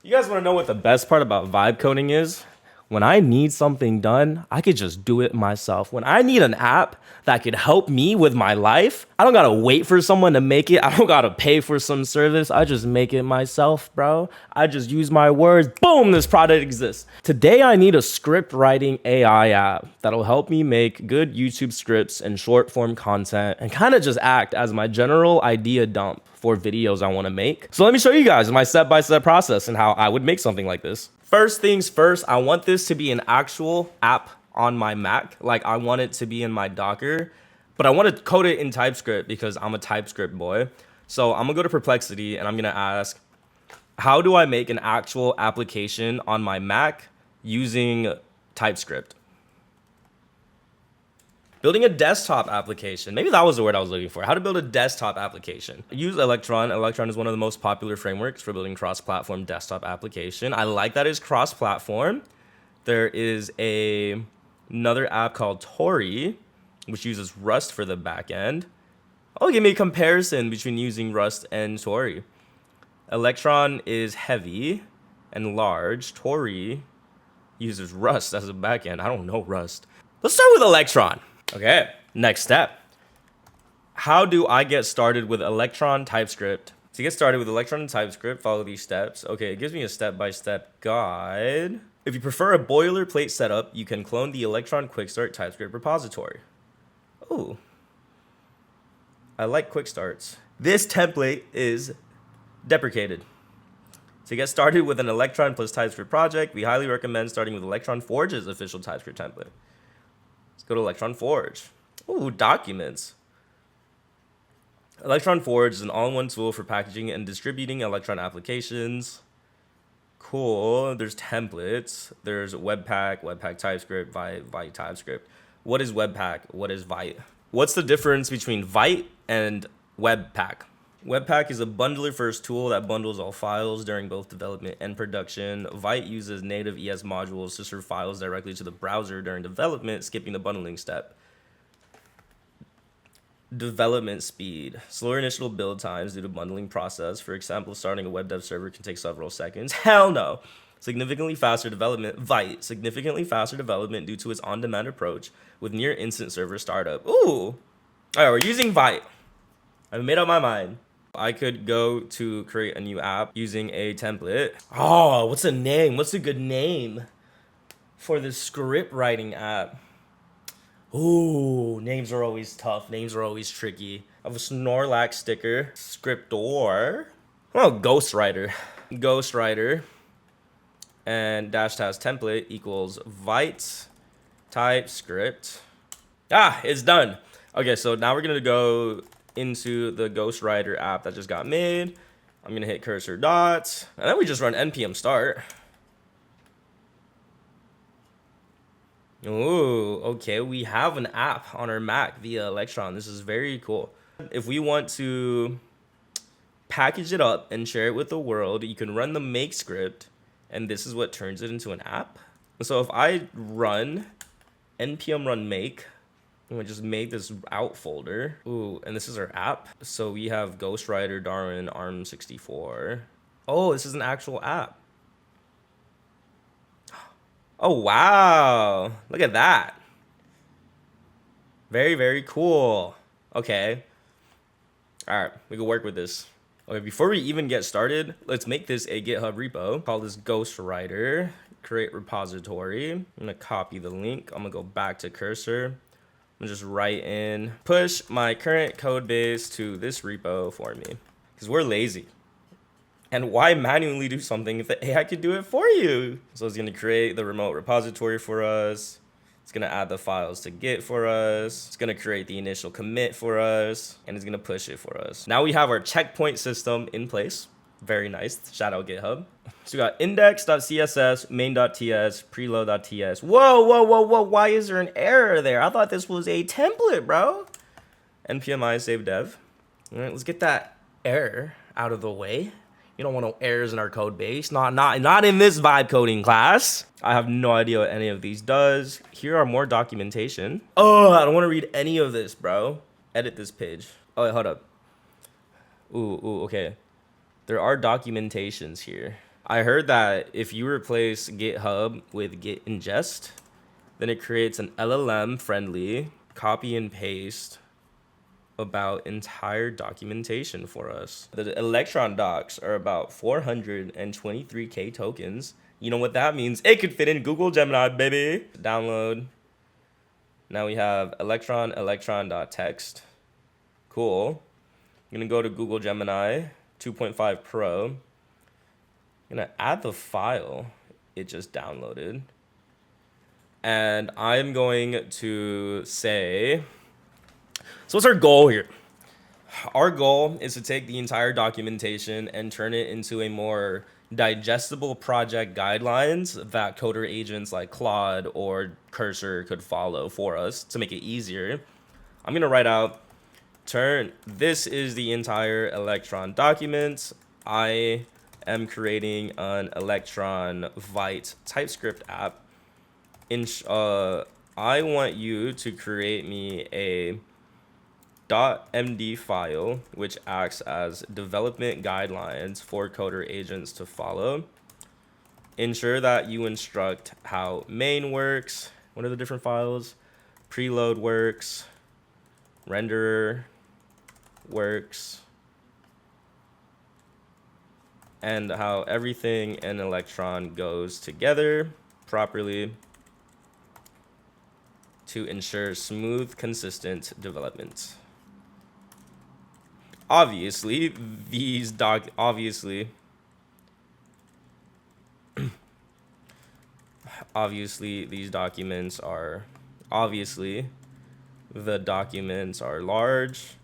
You guys want to know what the best part about vibe coding is? When I need something done, I could just do it myself. When I need an app that could help me with my life, I don't gotta wait for someone to make it. I don't gotta pay for some service. I just make it myself, bro. I just use my words. Boom, this product exists. Today, I need a script writing AI app that'll help me make good YouTube scripts and short form content and kind of just act as my general idea dump for videos I want to make. So let me show you guys my step-by-step process and how I would make something like this. First things first, I want this to be an actual app on my Mac. Like I want it to be in my Docker, but I want to code it in TypeScript because I'm a TypeScript boy. So I'm gonna go to Perplexity and I'm gonna ask, how do I make an actual application on my Mac using TypeScript? Building a desktop application. Maybe that was the word I was looking for. How to build a desktop application. Use Electron. Electron is one of the most popular frameworks for building cross-platform desktop application. I like that it's cross-platform. There is another app called Tori, which uses Rust for the backend. Oh, give me a comparison between using Rust and Tori. Electron is heavy and large. Tori uses Rust as a backend. I don't know Rust. Let's start with Electron. Okay, next step. How do I get started with Electron TypeScript? To get started with Electron and TypeScript, follow these steps. Okay, it gives me a step-by-step guide. If you prefer a boilerplate setup, you can clone the Electron Quick Start TypeScript repository. Oh, I like quick starts. This template is deprecated. To get started with an Electron plus TypeScript project, we highly recommend starting with Electron Forge's official TypeScript template. Let's go to Electron Forge. Ooh, documents. Electron Forge is an all-in-one tool for packaging and distributing Electron applications. Cool. There's templates. There's Webpack, Webpack TypeScript, Vite TypeScript. What is Webpack? What is Vite? What's the difference between Vite and Webpack? Webpack is a bundler first tool that bundles all files during both development and production. Vite uses native ES modules to serve files directly to the browser during development, skipping the bundling step. Development speed. Slower initial build times due to bundling process. For example, starting a web dev server can take several seconds. Hell no. Significantly faster development. Vite. Significantly faster development due to its on-demand approach with near instant server startup. Ooh. All right, we're using Vite. I've made up my mind. I could go to create a new app using a template. Oh, what's a name? What's a good name for this script writing app? Ooh, names are always tough. Names are always tricky. I have a Snorlax sticker. Scriptor. Oh, Ghostwriter. Ghostwriter. And dash task template equals Vite TypeScript. Ah, it's done. Okay, so now we're going to go into the Ghostwriter app that just got made. I'm going to hit cursor dots. And then we just run npm start. Ooh, okay, we have an app on our Mac via Electron. This is very cool. If we want to package it up and share it with the world, you can run the make script, and this is what turns it into an app. So if I run npm run make, I'm gonna just make this out folder. Ooh, and this is our app. So we have Ghostwriter, Darwin, ARM64. Oh, this is an actual app. Oh, wow. Look at that. Very, very cool. Okay. All right, we can work with this. Okay, before we even get started, let's make this a GitHub repo. Call this Ghostwriter, create repository. I'm gonna copy the link. I'm gonna go back to cursor. I'm gonna just write in, push my current code base to this repo for me, because we're lazy. And why manually do something if the AI could do it for you? So it's gonna create the remote repository for us. It's gonna add the files to Git for us. It's gonna create the initial commit for us, and it's gonna push it for us. Now we have our checkpoint system in place. Very nice. Shout out GitHub. So we got index.css, main.ts, preload.ts. Whoa, whoa, whoa, whoa. Why is there an error there? I thought this was a template, bro. npm save dev. All right, let's get that error out of the way. You don't want no errors in our code base. Not in this vibe coding class. I have no idea what any of these does. Here are more documentation. Oh, I don't want to read any of this, bro. Edit this page. Oh, wait, hold up. Ooh, okay. There are documentations here. I heard that if you replace GitHub with git ingest, then it creates an LLM friendly copy and paste about entire documentation for us. The Electron docs are about 423k tokens. You know what that means? It could fit in Google Gemini, baby. Download. Now we have electron.txt. Cool. I'm gonna go to Google Gemini 2.5 Pro. I'm gonna add the file it just downloaded. And I'm going to say, so what's our goal here? Our goal is to take the entire documentation and turn it into a more digestible project guidelines that coder agents like Claude or Cursor could follow for us to make it easier. I'm going to write out, this is the entire Electron document. I am creating an Electron Vite TypeScript app. I want you to create me a .md file which acts as development guidelines for coder agents to follow. Ensure that you instruct how main works. What are the different files? Preload works, renderer works, and how everything in Electron goes together properly to ensure smooth, consistent development. Obviously, these documents are the documents are large,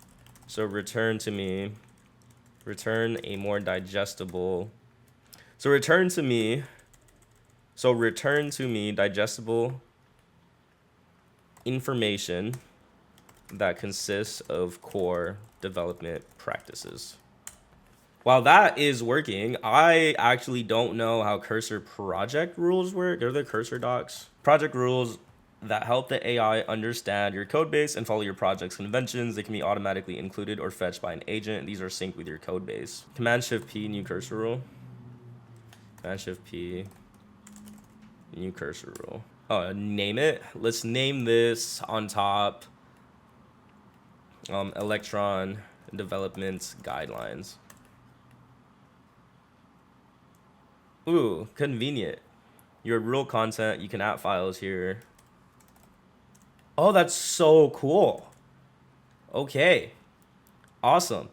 so return to me digestible information that consists of core development practices. While that is working, I actually don't know how Cursor project rules work. They're the Cursor docs. Project rules that help the AI understand your code base and follow your project's conventions. They can be automatically included or fetched by an agent. These are synced with your code base. Command-Shift-P, new Cursor rule. Command-Shift-P, new Cursor rule. Oh, name it. Let's name this on top Electron Development Guidelines. Ooh, convenient. Your rule content, you can add files here. Oh, that's so cool. Okay, awesome.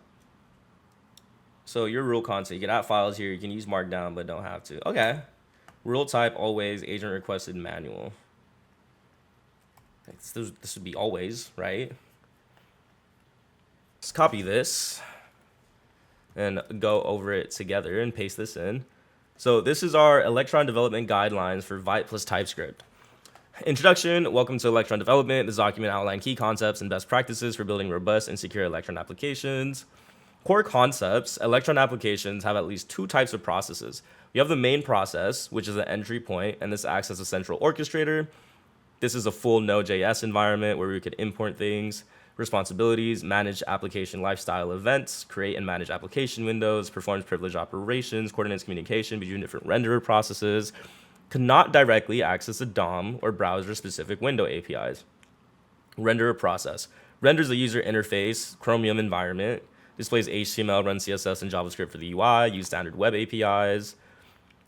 So your rule content, you can add files here. You can use Markdown, but don't have to. Okay. Rule type, always, agent requested, manual. This would be always, right? Let's copy this and go over it together and paste this in. So this is our Electron Development Guidelines for Vite plus TypeScript. Introduction, welcome to Electron Development. This document outlines key concepts and best practices for building robust and secure Electron applications. Core concepts, Electron applications have at least two types of processes. You have the main process, which is an entry point, and this acts as a central orchestrator. This is a full Node.js environment where we could import things. Responsibilities, manage application lifestyle events, create and manage application windows, performs privileged operations, coordinates communication between different renderer processes, cannot directly access a DOM or browser-specific window APIs. Renderer process, renders a user interface, Chromium environment, displays HTML, runs CSS and JavaScript for the UI, use standard web APIs.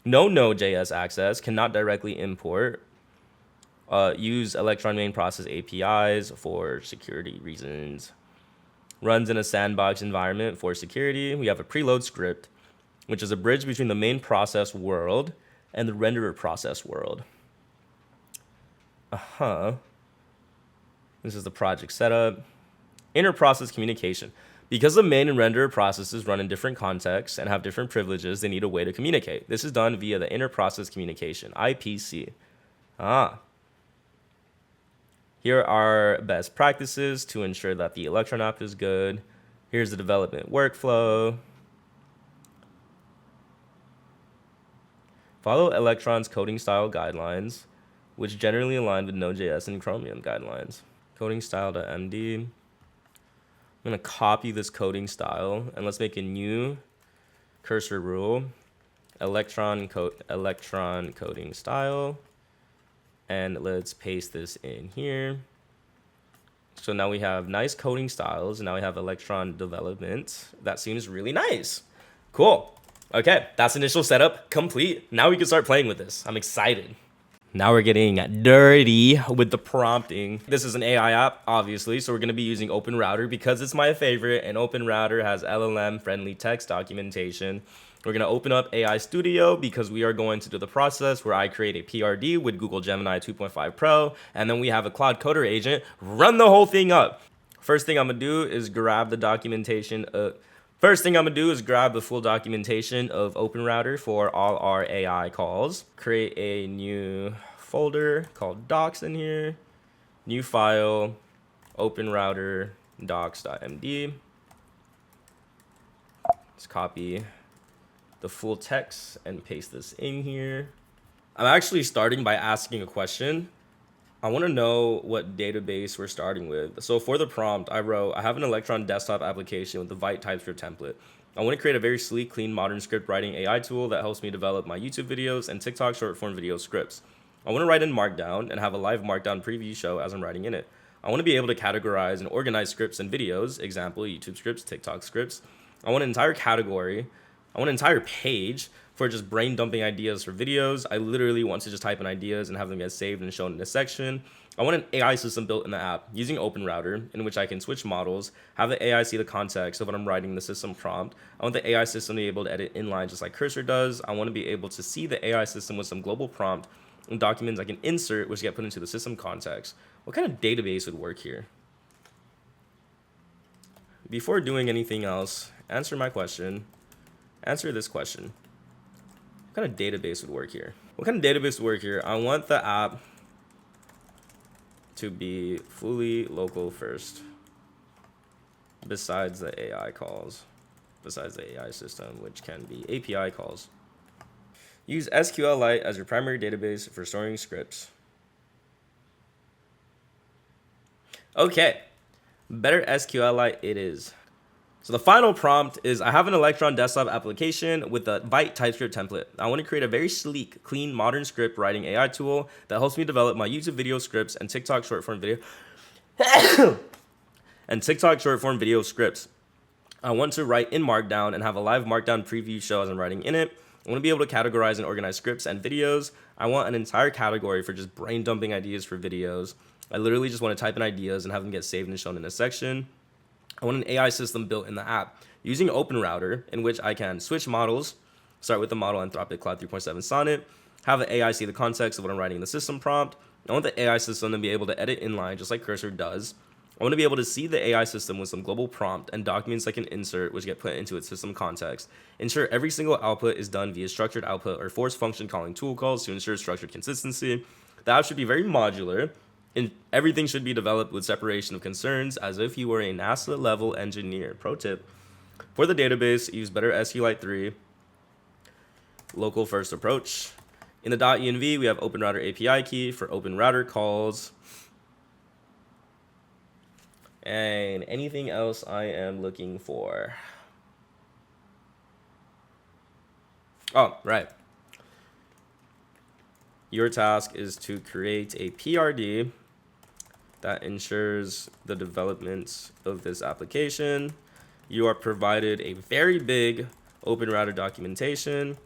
No Node.js access, cannot directly import, use Electron main process APIs for security reasons. Runs in a sandbox environment for security. We have a preload script, which is a bridge between the main process world and the renderer process world. This is the project setup. Inter-process communication. Because the main and renderer processes run in different contexts and have different privileges, they need a way to communicate. This is done via the inter-process communication, IPC. Here are best practices to ensure that the Electron app is good. Here's the development workflow. Follow Electron's coding style guidelines, which generally align with Node.js and Chromium guidelines. Coding style.md. I'm going to copy this coding style, and let's make a new cursor rule. electron coding style, and let's paste this in here. So now we have nice coding styles. Now we have electron development. That seems really nice. Cool. Okay, that's initial setup complete. Now we can start playing with this. I'm excited. Now we're getting dirty with the prompting. This is an AI app, obviously, so we're going to be using OpenRouter because it's my favorite, and OpenRouter has LLM-friendly text documentation. We're going to open up AI Studio because we are going to do the process where I create a PRD with Google Gemini 2.5 Pro, and then we have a Cloud Coder agent run the whole thing up. First thing I'm going to do is grab the documentation. First thing I'm going to do is grab the full documentation of OpenRouter for all our AI calls. Create a new folder called docs in here. New file, OpenRouter docs.md. Let's copy the full text and paste this in here. I'm actually starting by asking a question. I want to know what database we're starting with. So for the prompt, I wrote, I have an Electron desktop application with the Vite TypeScript template. I want to create a very sleek, clean, modern script writing AI tool that helps me develop my YouTube videos and TikTok short form video scripts. I want to write in Markdown and have a live Markdown preview show as I'm writing in it. I want to be able to categorize and organize scripts and videos, example, YouTube scripts, TikTok scripts. I want an entire category. I want an entire page for just brain dumping ideas for videos. I literally want to just type in ideas and have them get saved and shown in a section. I want an AI system built in the app using OpenRouter in which I can switch models, have the AI see the context of what I'm writing in the system prompt. I want the AI system to be able to edit inline just like Cursor does. I want to be able to see the AI system with some global prompt and documents I can insert which get put into the system context. What kind of database would work here? Before doing anything else, answer my question. Answer this question. What kind of database would work here? What kind of database would work here? I want the app to be fully local first, besides the AI calls, besides the AI system, which can be API calls. Use SQLite as your primary database for storing scripts. Okay, better SQLite it is. So the final prompt is I have an Electron desktop application with a Vite TypeScript template. I want to create a very sleek, clean, modern script writing AI tool that helps me develop my YouTube video scripts and TikTok short form video scripts. I want to write in Markdown and have a live Markdown preview show as I'm writing in it. I want to be able to categorize and organize scripts and videos. I want an entire category for just brain dumping ideas for videos. I literally just want to type in ideas and have them get saved and shown in a section. I want an AI system built in the app using OpenRouter in which I can switch models, start with the model Anthropic Cloud 3.7 Sonnet, have the AI see the context of what I'm writing in the system prompt. I want the AI system to be able to edit inline just like Cursor does. I want to be able to see the AI system with some global prompt and documents I can insert which get put into its system context. Ensure every single output is done via structured output or force function calling tool calls to ensure structured consistency. The app should be very modular. And everything should be developed with separation of concerns as if you were a NASA level engineer. Pro tip, for the database, use better SQLite 3, local first approach. In the .env, we have OpenRouter API key for OpenRouter calls. And anything else I am looking for. Oh, right. Your task is to create a PRD that ensures the development of this application. You are provided a very big OpenRouter documentation.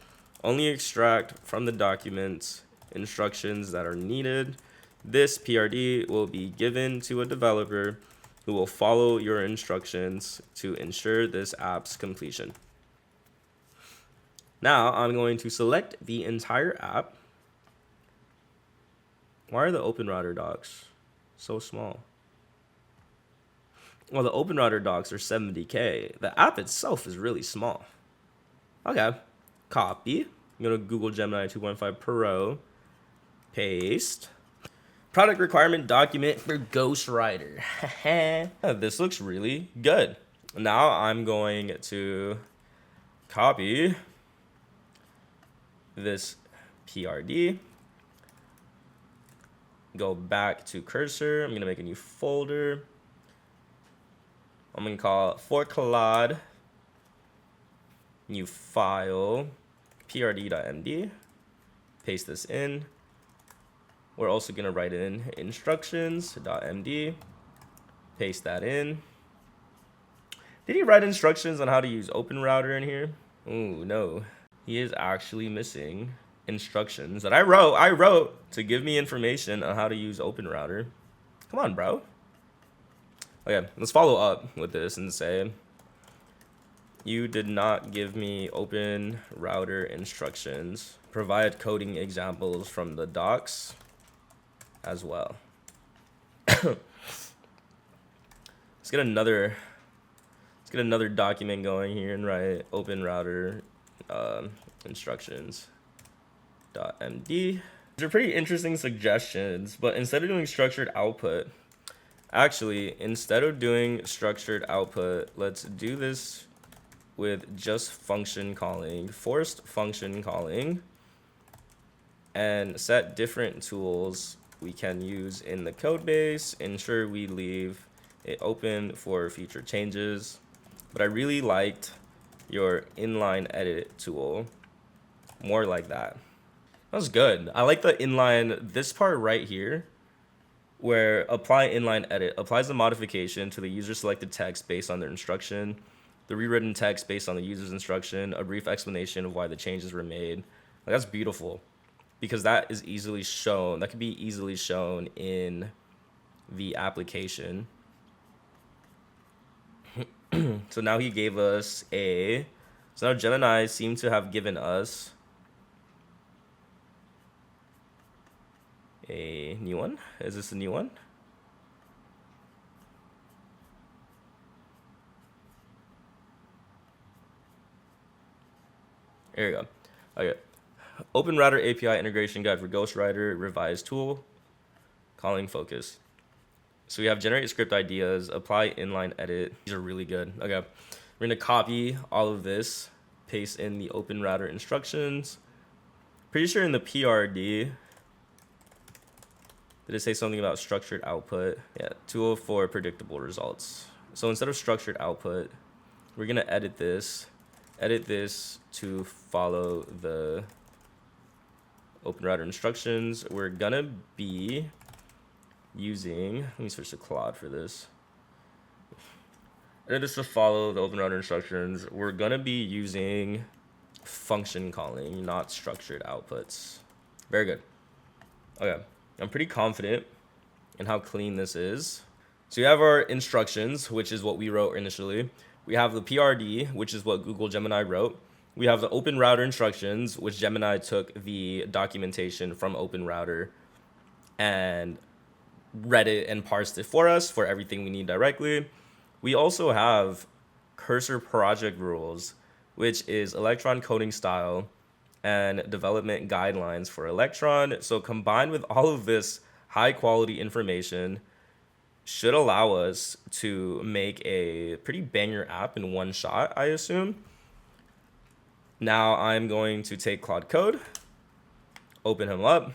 Only extract from the documents instructions that are needed. This PRD will be given to a developer who will follow your instructions to ensure this app's completion. Now I'm going to select the entire app. Why are the OpenRouter docs so small? Well, the OpenRouter docs are 70K. The app itself is really small. Okay, copy. I'm gonna Google Gemini 2.5 Pro, paste. Product requirement document for Ghostwriter. This looks really good. Now I'm going to copy this PRD. Go back to Cursor. I'm gonna make a new folder. I'm gonna call it for Claude. New file, prd.md, paste this in. We're also gonna write in instructions.md, paste that in. Did he write instructions on how to use OpenRouter in here? Oh no, he is actually missing instructions that I wrote to give me information on how to use OpenRouter. Come on, bro. Okay, let's follow up with this and say, you did not give me OpenRouter instructions. Provide coding examples from the docs as well. Let's get another document going here and write OpenRouter instructions.md. These are pretty interesting suggestions, but instead of doing structured output, let's do this with just function calling, forced function calling, and set different tools we can use in the code base. Ensure we leave it open for future changes. But I really liked your inline edit tool, more like that. That was good. I like the inline, this part right here, where apply inline edit applies the modification to the user selected text based on their instruction, the rewritten text based on the user's instruction, a brief explanation of why the changes were made. Like, that's beautiful, because that is easily shown. That could be easily shown in the application. So now he gave us so now Gemini seems to have given us a new one. Is this a new one? There you go. Okay. OpenRouter API integration guide for Ghostwriter, revised tool, calling focus. So we have generate script ideas, apply inline edit. These are really good. Okay. We're going to copy all of this, paste in the OpenRouter instructions. Pretty sure in the PRD, did it say something about structured output? Yeah, tool for predictable results. So instead of structured output, we're going to edit this to follow the OpenRouter instructions. We're going to be using, let me switch to Claude for this. And just to follow the OpenRouter instructions, we're going to be using function calling, not structured outputs. Very good. Okay, I'm pretty confident in how clean this is. So you have our instructions, which is what we wrote initially. We have the PRD, which is what Google Gemini wrote. We have the OpenRouter instructions, which Gemini took the documentation from OpenRouter and read it and parsed it for us for everything we need directly. We also have cursor project rules, which is Electron coding style and development guidelines for Electron. So combined with all of this high quality information should allow us to make a pretty banger app in one shot, I assume. Now I'm going to take Claude Code, open him up,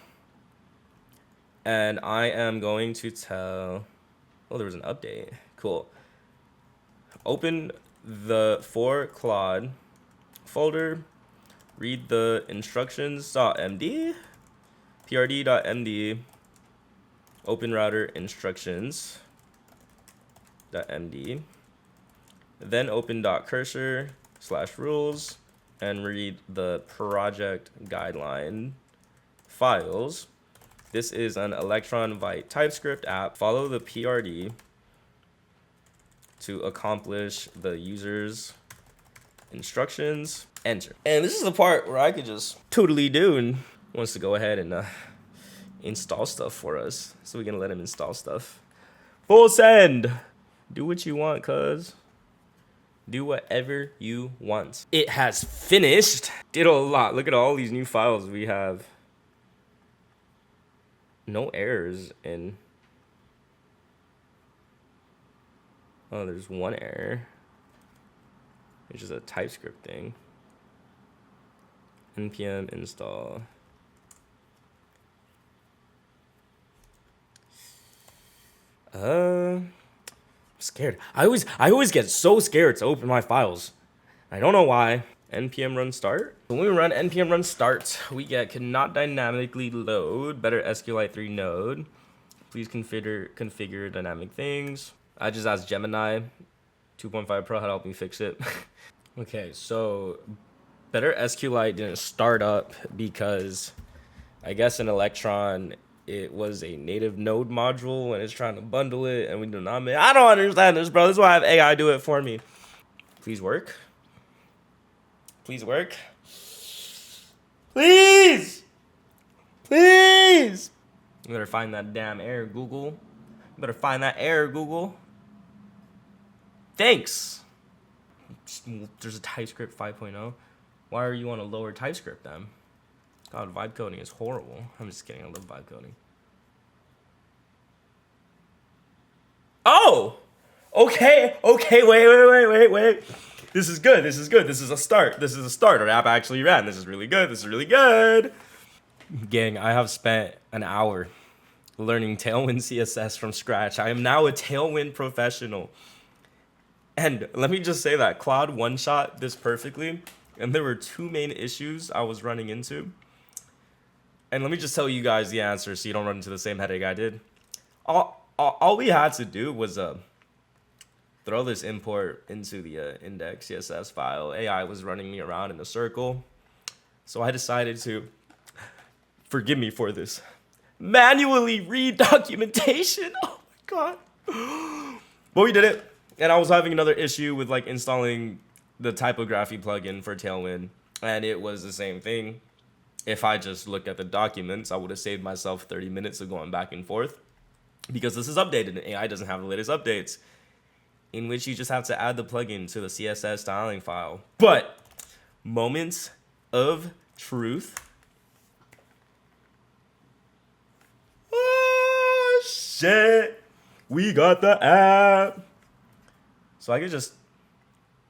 and I am going to tell, oh, there was an update. Cool. Open the for Claude folder, read the instructions.md, prd.md, OpenRouter instructions.md, then open .cursor/rules and read the project guideline files. This is an Electron Byte TypeScript app. Follow the PRD to accomplish the user's instructions. Enter. And this is the part where I could just totally do and wants to go ahead and install stuff for us. So we're gonna let him install stuff. Full send. Do what you want, cuz. Do whatever you want. It has finished. Did a lot. Look at all these new files we have. No errors in. Oh, there's one error. It's just a TypeScript thing. npm install. I'm scared. I always get so scared to open my files. I don't know why. npm run start. When we run npm run start, we get cannot dynamically load, better SQLite 3 node. Please configure dynamic things. I just asked Gemini 2.5 Pro how to help me fix it. Okay, so better SQLite didn't start up because I guess in Electron it was a native node module and it's trying to bundle it and we do not make. I don't understand this, bro. This is why I have AI do it for me. Please work. Please work. Please. Please. You better find that damn error, Google. You better find that error, Google. Thanks. There's a TypeScript 5.0. Why are you on a lower TypeScript then? God, vibe coding is horrible. I'm just kidding. I love vibe coding. Oh! Okay. Wait. This is good. This is a start. Our app actually ran. This is really good. Gang, I have spent an hour learning Tailwind CSS from scratch. I am now a Tailwind professional. And let me just say that Claude one-shot this perfectly. And there were two main issues I was running into. And let me just tell you guys the answer so you don't run into the same headache I did. All we had to do was throw this import into the index CSS file. AI was running me around in a circle. So I decided to, forgive me for this, manually read documentation. Oh my God. But we did it. And I was having another issue with like installing the typography plugin for Tailwind. And it was the same thing. If I just looked at the documents, I would have saved myself 30 minutes of going back and forth. Because this is updated and AI doesn't have the latest updates, in which you just have to add the plugin to the CSS styling file. But moments of truth. Oh shit, we got the app. So I could just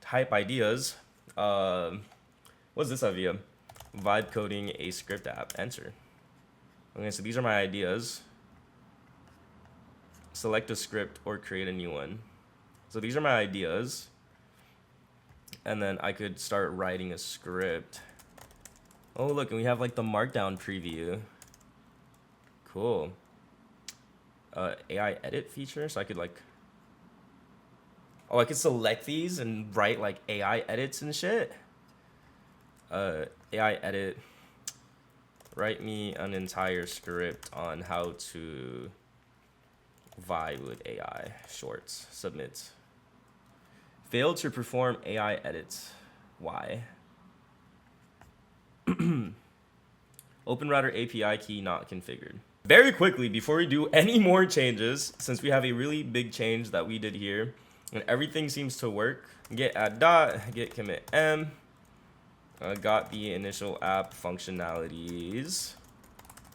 type ideas. What's this idea? Vibe coding a script app. Enter. Okay, so these are my ideas. Select a script or create a new one. So these are my ideas. And then I could start writing a script. Oh, look, and we have like the markdown preview. Cool. AI edit feature. So I could like, oh, I could select these and write like AI edits and shit. AI edit. Write me an entire script on how to vibe with AI. Shorts. Submit. Failed to perform AI edits. Why? OpenRouter API key not configured. Very quickly, before we do any more changes, since we have a really big change that we did here, and everything seems to work, git add dot, git commit m, got the initial app functionalities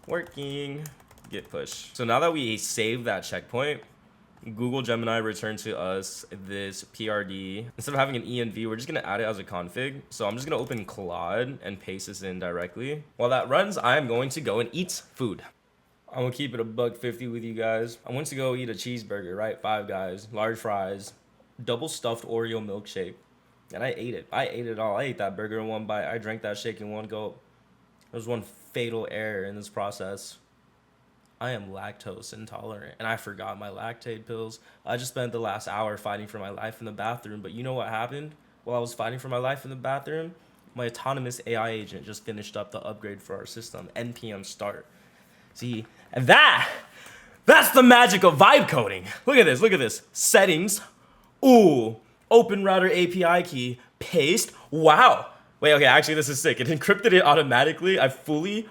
working, git push. So now that we save that checkpoint, Google Gemini returned to us this PRD. Instead of having an env, we're just gonna add it as a config. So I'm just gonna open Claude and paste this in directly. While that runs, I'm going to go and eat food. I'm gonna keep it a $1.50 with you guys. I went to go eat a cheeseburger, right? Five Guys, large fries, double stuffed Oreo milkshake. And I ate it. I ate it all. I ate that burger in one bite. I drank that shake in one gulp. There's one fatal error in this process. I am lactose intolerant, and I forgot my lactate pills. I just spent the last hour fighting for my life in the bathroom, but you know what happened? While I was fighting for my life in the bathroom, my autonomous AI agent just finished up the upgrade for our system, npm start. See, and that's the magic of vibe coding. Look at this. Settings. Ooh, OpenRouter API key, paste. Wow. Wait, okay, actually this is sick. It encrypted it automatically. I fully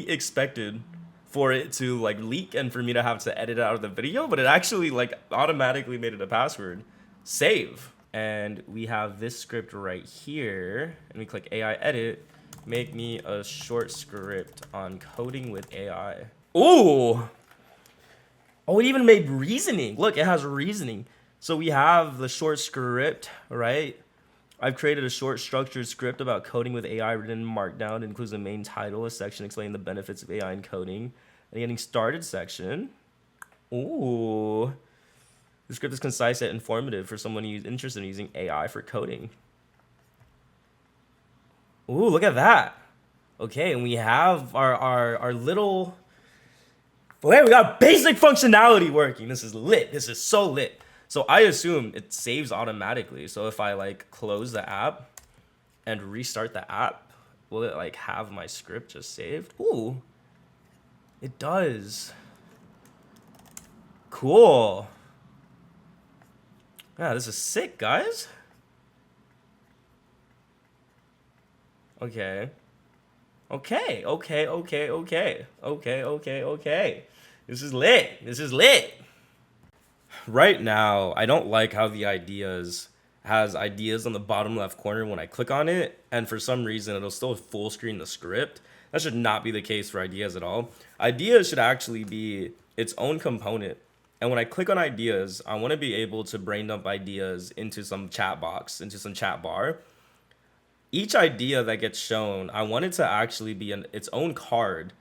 expected for it to like leak and for me to have to edit it out of the video, but it actually like automatically made it a password. Save. And we have this script right here, and we click AI edit, make me a short script on coding with AI. Ooh. Oh, it even made reasoning. Look, it has reasoning. So we have the short script, right? I've created a short structured script about coding with AI written in Markdown. It includes a main title, a section explaining the benefits of AI in coding, and a getting started section. Ooh. The script is concise yet informative for someone who's interested in using AI for coding. Ooh, look at that. Okay, and we have our little... Wait, we got basic functionality working. This is lit. This is so lit. So I assume it saves automatically. So if I like close the app and restart the app, will it like have my script just saved? Ooh, it does. Cool. Yeah, this is sick, guys. Okay. Okay. This is lit. This is lit. Right now, I don't like how the ideas has ideas on the bottom left corner when I click on it, and for some reason it'll still full screen the script. That should not be the case for ideas at all. Ideas should actually be its own component. And when I click on ideas, I want to be able to brain dump ideas into some chat box, into some chat bar. Each idea that gets shown, I want it to actually be its own card,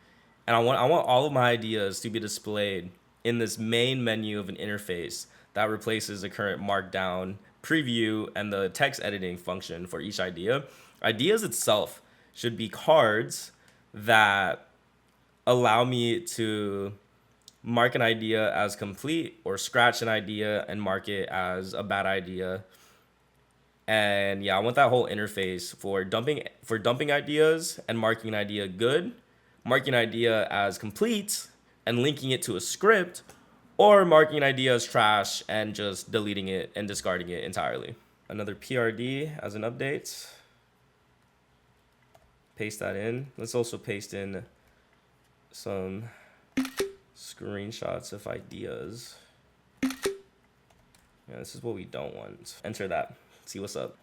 and I want all of my ideas to be displayed in this main menu of an interface that replaces the current markdown preview and the text editing function for each idea. Ideas itself should be cards that allow me to mark an idea as complete or scratch an idea and mark it as a bad idea. And yeah, I want that whole interface for dumping ideas and marking an idea good, marking an idea as complete and linking it to a script, or marking an idea as trash and just deleting it and discarding it entirely. Another PRD as an update. Paste that in. Let's also paste in some screenshots of ideas. Yeah, this is what we don't want. Enter that. See what's up.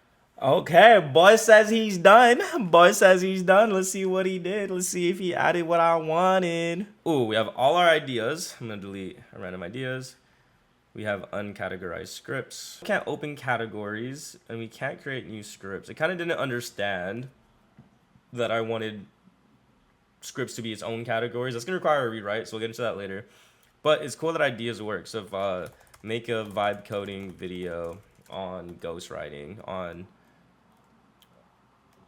Okay, boy says he's done. Boy says he's done. Let's see what he did. Let's see if he added what I wanted. Ooh, we have all our ideas. I'm gonna delete our random ideas. We have uncategorized scripts. We can't open categories, and we can't create new scripts. I kind of didn't understand that I wanted scripts to be its own categories. That's gonna require a rewrite, so we'll get into that later. But it's cool that ideas work. So if make a vibe coding video on ghostwriting, on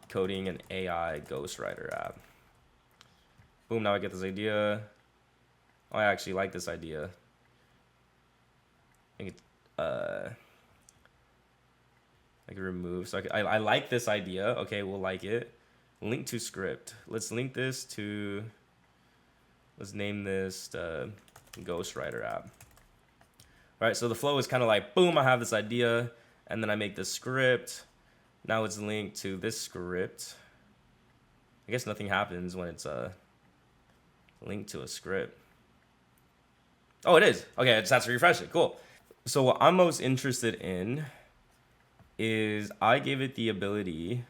coding an AI ghostwriter app. Boom, now I get this idea. Oh, I actually like this idea. I can remove. So I like this idea. Okay, we'll like it. Link to script. Let's link this to, let's name this the ghostwriter app. All right, so the flow is kind of like, boom, I have this idea, and then I make the script. Now it's linked to this script. I guess nothing happens when it's linked to a script. Oh, it is. Okay, I just have to refresh it. Cool. So what I'm most interested in is I gave it the ability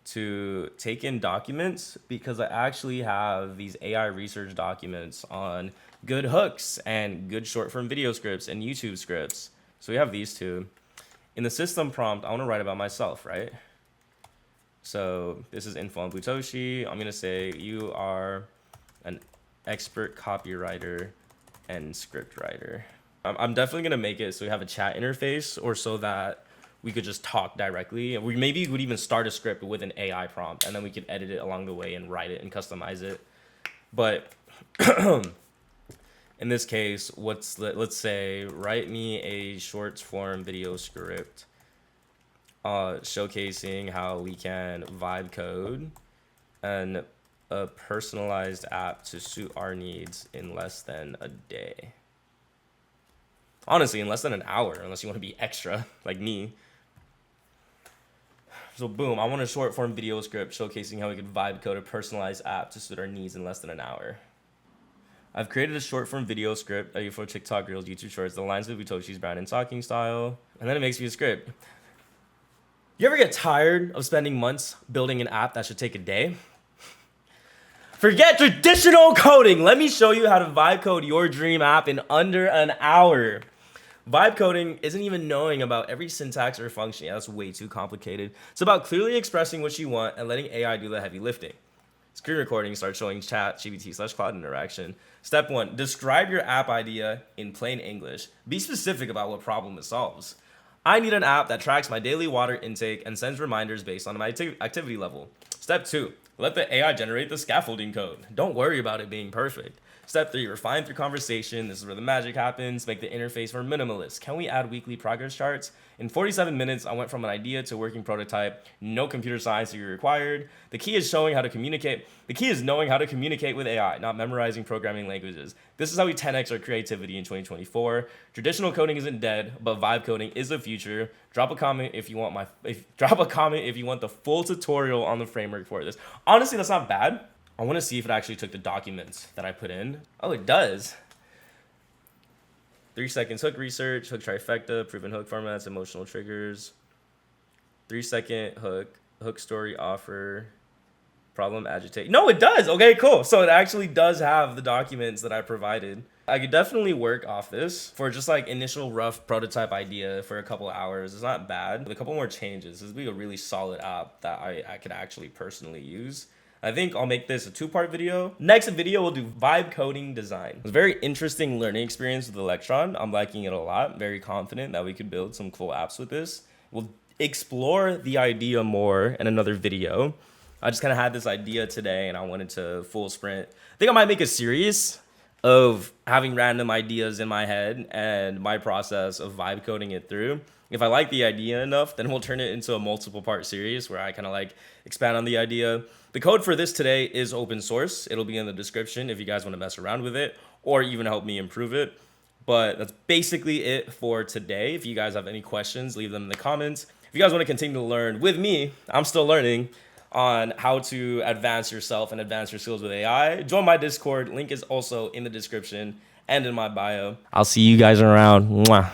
to take in documents because I actually have these AI research documents on good hooks and good short form video scripts and YouTube scripts. So we have these two. In the system prompt, I want to write about myself, right? So this is info on Butoshi. I'm going to say you are an expert copywriter and script writer. I'm definitely going to make it so we have a chat interface, or so that we could just talk directly. We maybe would even start a script with an AI prompt, and then we could edit it along the way and write it and customize it. But in this case, let's say write me a short form video script showcasing how we can vibe code and a personalized app to suit our needs in less than a day. Honestly, in less than an hour, unless you want to be extra like me. So boom, I want a short form video script showcasing how we could vibe code a personalized app to suit our needs in less than an hour. I've created a short form video script for TikTok Reels, YouTube Shorts that aligns with Butoshi's brand and talking style. And then it makes me a script. You ever get tired of spending months building an app that should take a day? Forget traditional coding. Let me show you how to vibe code your dream app in under an hour. Vibe coding isn't even knowing about every syntax or function. Yeah, that's way too complicated. It's about clearly expressing what you want and letting AI do the heavy lifting. Screen recording starts showing chat, GPT/Cloud interaction. Step 1, describe your app idea in plain English. Be specific about what problem it solves. I need an app that tracks my daily water intake and sends reminders based on my activity level. Step 2, let the AI generate the scaffolding code. Don't worry about it being perfect. Step 3, refine through conversation. This is where the magic happens. Make the interface more minimalist. Can we add weekly progress charts? In 47 minutes, I went from an idea to a working prototype. No computer science degree required. The key is showing how to communicate. The key is knowing how to communicate with AI, not memorizing programming languages. This is how we 10x our creativity in 2024. Traditional coding isn't dead, but vibe coding is the future. Drop a comment if you want the full tutorial on the framework for this. Honestly, that's not bad. I want to see if it actually took the documents that I put in. Oh, it does. 3 seconds hook research, hook trifecta, proven hook formats, emotional triggers. 3-second hook story offer, problem agitate. No, it does. Okay, cool. So it actually does have the documents that I provided. I could definitely work off this for just like initial rough prototype idea for a couple hours. It's not bad. With a couple more changes, this would be a really solid app that I could actually personally use. I think I'll make this a 2-part video. Next video, we'll do vibe coding design. It's a very interesting learning experience with Electron. I'm liking it a lot. Very confident that we could build some cool apps with this. We'll explore the idea more in another video. I just kind of had this idea today and I wanted to full sprint. I think I might make a series of having random ideas in my head and my process of vibe coding it through. If I like the idea enough, then we'll turn it into a multiple part series where I kind of like expand on the idea. The code for this today is open source. It'll be in the description if you guys want to mess around with it or even help me improve it. But that's basically it for today. If you guys have any questions, leave them in the comments. If you guys want to continue to learn with me, I'm still learning on how to advance yourself and advance your skills with AI, join my Discord. Link is also in the description and in my bio. I'll see you guys around. Mwah.